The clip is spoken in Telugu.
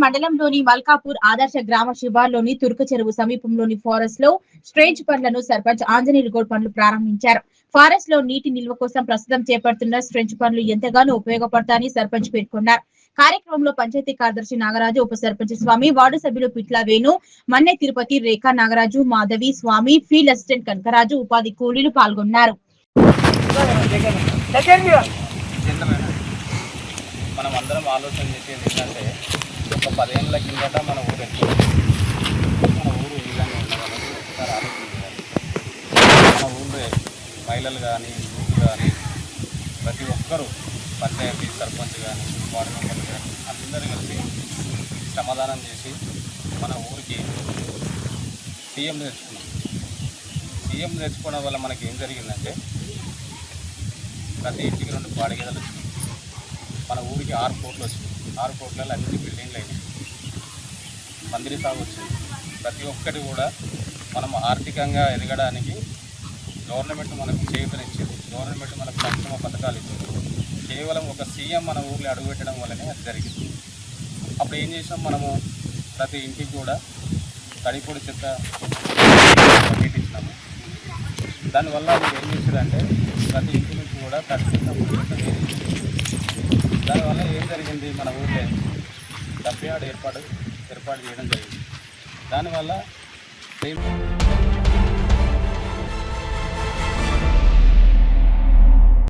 మండలంలోని మల్కాపూర్ ఆదర్శ గ్రామ శివార్లోని తుర్క చెరువు సమీపంలోని ఫారెస్ట్ లో స్ట్రేంజ్ పనులను సర్పంచ్ ఆంజనేయులు గౌడ్ పనులు ప్రారంభించారు. ఫారెస్ట్ లో నీటి నిల్వ కోసం ప్రస్తుతం చేపడుతున్న స్ట్రెంచ్ పనులు ఎంతగానో ఉపయోగపడతాయని సర్పంచ్ పేర్కొన్నారు. కార్యక్రమంలో పంచాయతీ కార్యదర్శి నాగరాజు, ఉప సర్పంచ్ స్వామి, వార్డు సభ్యులు పిట్ల వేణు, మన్నె తిరుపతి, రేఖా నాగరాజు, మాధవి, స్వామి, ఫీల్డ్ అసిస్టెంట్ కనకరాజు, ఉపాధి కూలీలు పాల్గొన్నారు. మనం అందరం ఆలోచన చేసేది ఏంటంటే ఒక 10 ఏళ్ళ కిందట మన ఊరు ఈ విధంగా ఉండదని ఒకసారి ఆలోచించాలి. మన ఊళ్ళో మహిళలు కానీ యూత్ కానీ ప్రతి ఒక్కరూ పంచాయతీ సర్పంచ్ కానీ వార్డు మెంబర్లు కానీ అందరూ కలిసి శ్రమదానం చేసి మన ఊరికి సీఎం తెచ్చుకున్నాం. సీఎం తెచ్చుకోవడం వల్ల మనకి ఏం జరిగిందంటే ప్రతి ఇంటికి 2 పాడిగేదలు వచ్చినాయి. మన ఊరికి 6 కోట్లు వచ్చింది. 6 కోట్లలో అన్ని బిల్డింగ్లు అయినాయి. మందిరి సాగు వచ్చింది. ప్రతి ఒక్కటి కూడా మనం ఆర్థికంగా ఎదగడానికి గవర్నమెంట్ మనకు చేయూతనిచ్చింది. గవర్నమెంట్ మనకు సంక్షేమ పథకాలు ఇచ్చింది. కేవలం ఒక సీఎం మన ఊర్లో అడుగుపెట్టడం వల్లనే అది జరిగింది. అప్పుడు ఏం చేసాం, మనము ప్రతి ఇంటికి కూడా తడిపొడి చెత్త పెట్టించినాము. దానివల్ల మీరు ఏం చేశారంటే ప్రతి ఇంటి నుంచి కూడా తడి చెత్త దానివల్ల ఏం జరిగింది, మన ఊళ్ళో డంప్ యార్డ్ ఏర్పాటు చేయడం జరిగింది. దానివల్ల